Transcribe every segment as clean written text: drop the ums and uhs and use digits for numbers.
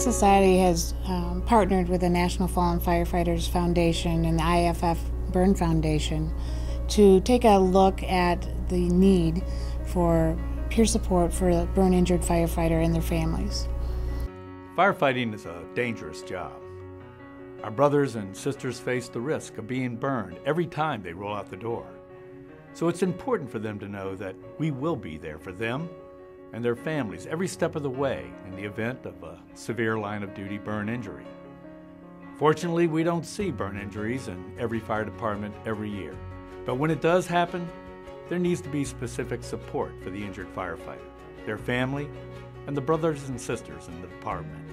Phoenix Society has partnered with the National Fallen Firefighters Foundation and the IAFF Burn Foundation to take a look at the need for peer support for a burn-injured firefighter and their families. Firefighting is a dangerous job. Our brothers and sisters face the risk of being burned every time they roll out the door. So it's important for them to know that we will be there for them and their families every step of the way in the event of a severe line-of-duty burn injury. Fortunately, we don't see burn injuries in every fire department every year. But when it does happen, there needs to be specific support for the injured firefighter, their family, and the brothers and sisters in the department.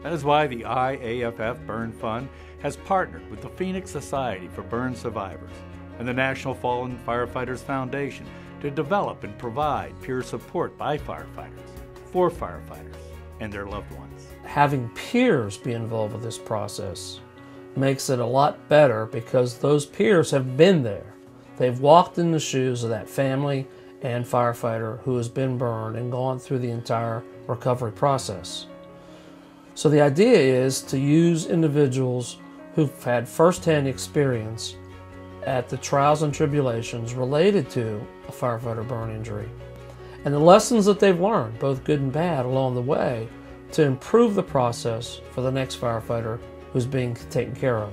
That is why the IAFF Burn Fund has partnered with the Phoenix Society for Burn Survivors and the National Fallen Firefighters Foundation to develop and provide peer support by firefighters, for firefighters, and their loved ones. Having peers be involved with this process makes it a lot better because those peers have been there. They've walked in the shoes of that family and firefighter who has been burned and gone through the entire recovery process. So the idea is to use individuals who've had firsthand experience at the trials and tribulations related to a firefighter burn injury and the lessons that they've learned, both good and bad, along the way to improve the process for the next firefighter who's being taken care of.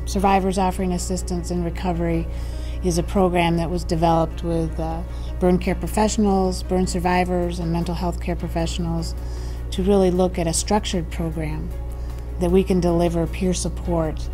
Survivors Offering Assistance in Recovery is a program that was developed with burn care professionals, burn survivors, and mental health care professionals to really look at a structured program that we can deliver peer support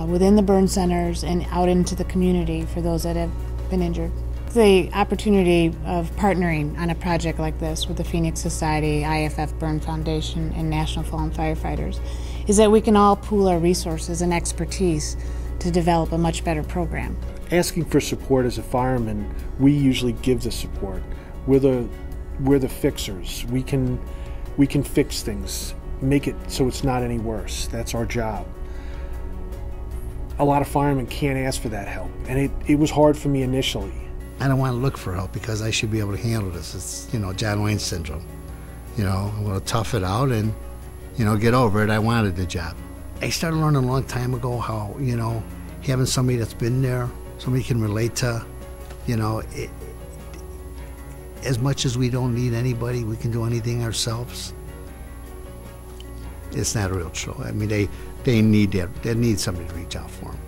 within the burn centers and out into the community for those that have been injured. The opportunity of partnering on a project like this with the Phoenix Society, IAFF Burn Foundation, and National Fallen Firefighters is that we can all pool our resources and expertise to develop a much better program. Asking for support as a fireman, we usually give the support. We're the fixers. We can fix things, make it so it's not any worse. That's our job. A lot of firemen can't ask for that help, and it was hard for me initially. I don't want to look for help because I should be able to handle this. It's, John Wayne syndrome. I'm going to tough it out and, get over it. I wanted the job. I started learning a long time ago how, having somebody that's been there, somebody you can relate to, as much as we don't need anybody, we can do anything ourselves. It's not real true. I mean, they need somebody to reach out for them.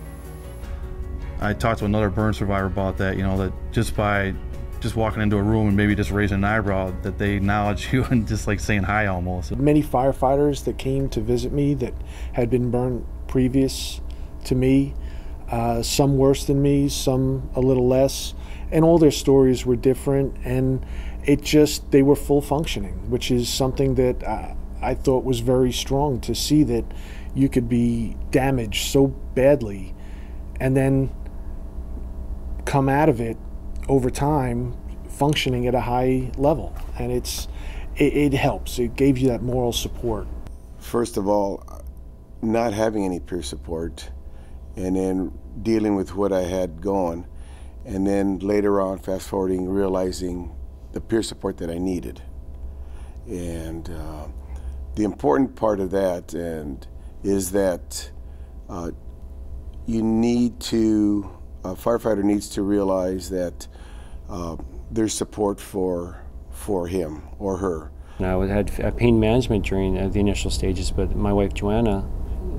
I talked to another burn survivor about that, that just walking into a room and maybe just raising an eyebrow, that they acknowledge you and just like saying hi almost. Many firefighters that came to visit me that had been burned previous to me, some worse than me, some a little less, and all their stories were different, and they were full functioning, which is something that I thought was very strong, to see that you could be damaged so badly and then come out of it over time functioning at a high level, and it helps. It gave you that moral support. First of all, not having any peer support, and then dealing with what I had going, and then later on, fast forwarding, realizing the peer support that I needed. And the important part of that is that a firefighter needs to realize that there's support for him or her. I had pain management during the initial stages, but my wife Joanna,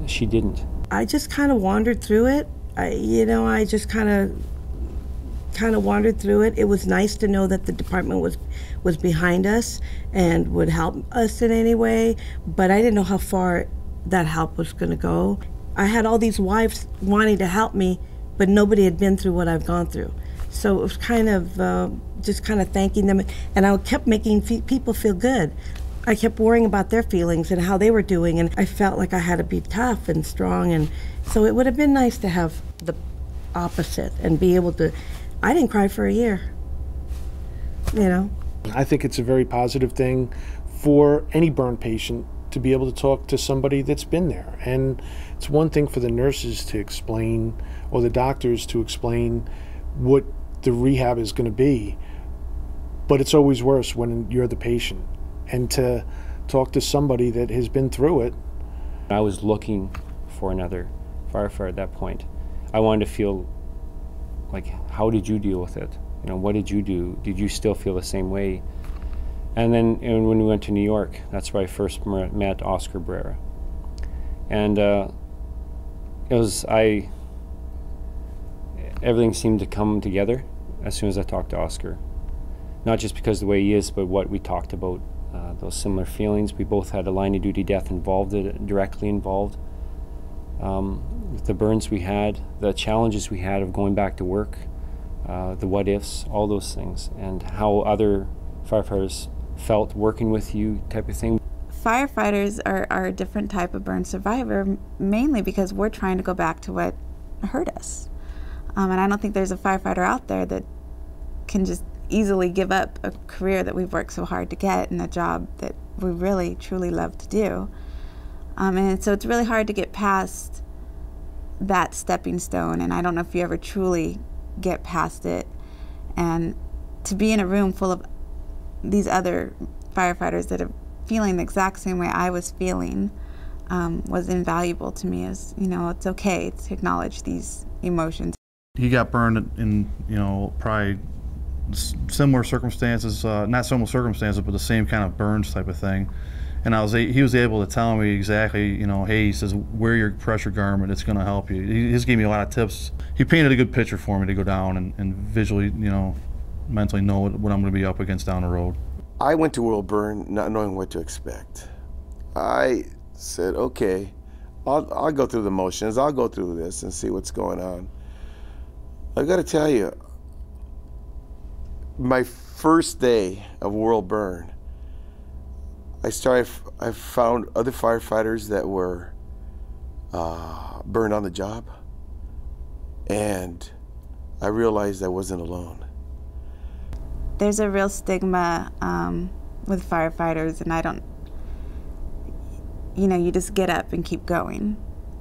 she didn't. I just kind of wandered through it. I just kind of wandered through it. It was nice to know that the department was behind us and would help us in any way, but I didn't know how far that help was going to go. I had all these wives wanting to help me, but nobody had been through what I've gone through. So it was kind of just kind of thanking them, and I kept making people feel good. I kept worrying about their feelings and how they were doing, and I felt like I had to be tough and strong, and so it would have been nice to have the opposite and be able to. I didn't cry for a year, I think it's a very positive thing for any burn patient to be able to talk to somebody that's been there. And it's one thing for the nurses to explain, or the doctors to explain what the rehab is going to be, but it's always worse when you're the patient. And to talk to somebody that has been through it. I was looking for another firefighter at that point. I wanted to feel like, how did you deal with it? You know, what did you do? Did you still feel the same way? And then when we went to New York, that's where I first met Oscar Brera. And everything seemed to come together as soon as I talked to Oscar. Not just because of the way he is, but what we talked about, those similar feelings. We both had a line of duty death directly involved. The burns we had, the challenges we had of going back to work, the what ifs, all those things, and how other firefighters felt working with you, type of thing. Firefighters are a different type of burn survivor, mainly because we're trying to go back to what hurt us. And I don't think there's a firefighter out there that can just easily give up a career that we've worked so hard to get and a job that we really, truly love to do. And so it's really hard to get past that stepping stone, and I don't know if you ever truly get past it. And to be in a room full of these other firefighters that are feeling the exact same way I was feeling was invaluable to me. As you know, it's okay to acknowledge these emotions. He got burned in, you know, probably similar circumstances, not similar circumstances, but the same kind of burns type of thing. And he was able to tell me exactly, you know, hey, he says, wear your pressure garment, it's going to help you. He just gave me a lot of tips. He painted a good picture for me to go down and visually, you know, mentally know what I'm going to be up against down the road. I went to World Burn not knowing what to expect. I said, okay, I'll go through the motions, I'll go through this and see what's going on. I got to tell you, my first day of World Burn, I found other firefighters that were burned on the job, and I realized I wasn't alone. There's a real stigma with firefighters, and you just get up and keep going.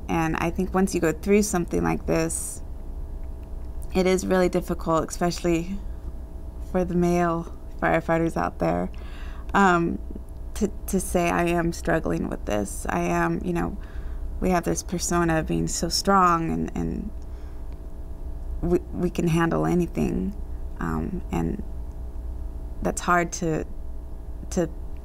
And I think once you go through something like this, it is really difficult, especially for the male firefighters out there, to say, I am struggling with this. I am, we have this persona of being so strong and we can handle anything. And that's hard to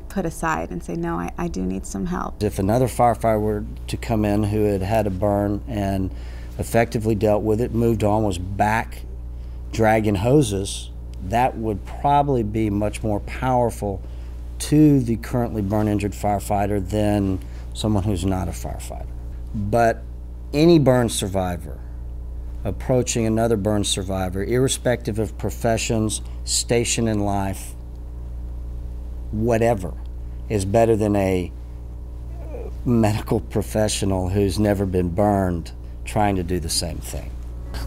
put aside and say, no, I do need some help. If another firefighter were to come in who had had a burn and effectively dealt with it, moved on, was back dragging hoses, that would probably be much more powerful to the currently burn-injured firefighter than someone who's not a firefighter. But any burn survivor approaching another burn survivor, irrespective of professions, station in life, whatever, is better than a medical professional who's never been burned trying to do the same thing.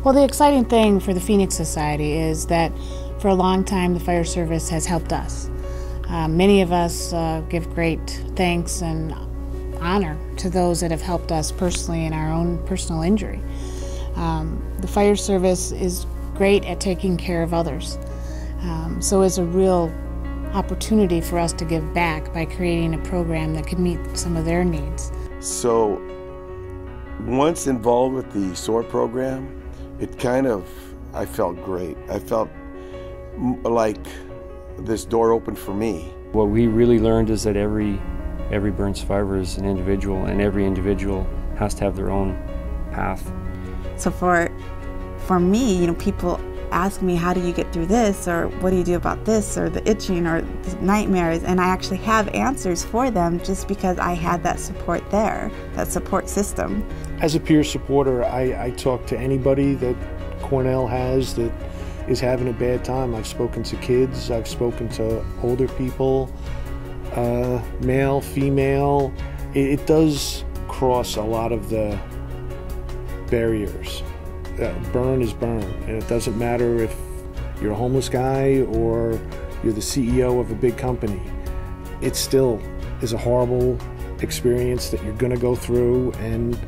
Well, the exciting thing for the Phoenix Society is that for a long time the fire service has helped us. Many of us give great thanks and honor to those that have helped us personally in our own personal injury. The fire service is great at taking care of others. So it's a real opportunity for us to give back by creating a program that could meet some of their needs. So once involved with the SOAR program, I felt great. I felt like this door opened for me. What we really learned is that every burn survivor is an individual, and every individual has to have their own path. So for me, people ask me, how do you get through this, or what do you do about this, or the itching, or the nightmares, and I actually have answers for them just because I had that support there, that support system. As a peer supporter, I talk to anybody that Cornell has that is having a bad time. I've spoken to kids, I've spoken to older people, male, female. It does cross a lot of the barriers. Burn is burn, and it doesn't matter if you're a homeless guy or you're the CEO of a big company. It still is a horrible experience that you're going to go through, and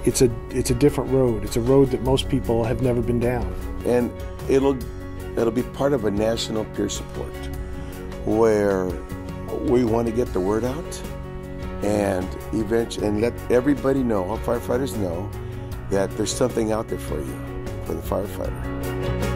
it's a different road. It's a road that most people have never been down. And it'll be part of a national peer support where we want to get the word out and let everybody know, all firefighters know, that there's something out there for you, for the firefighter.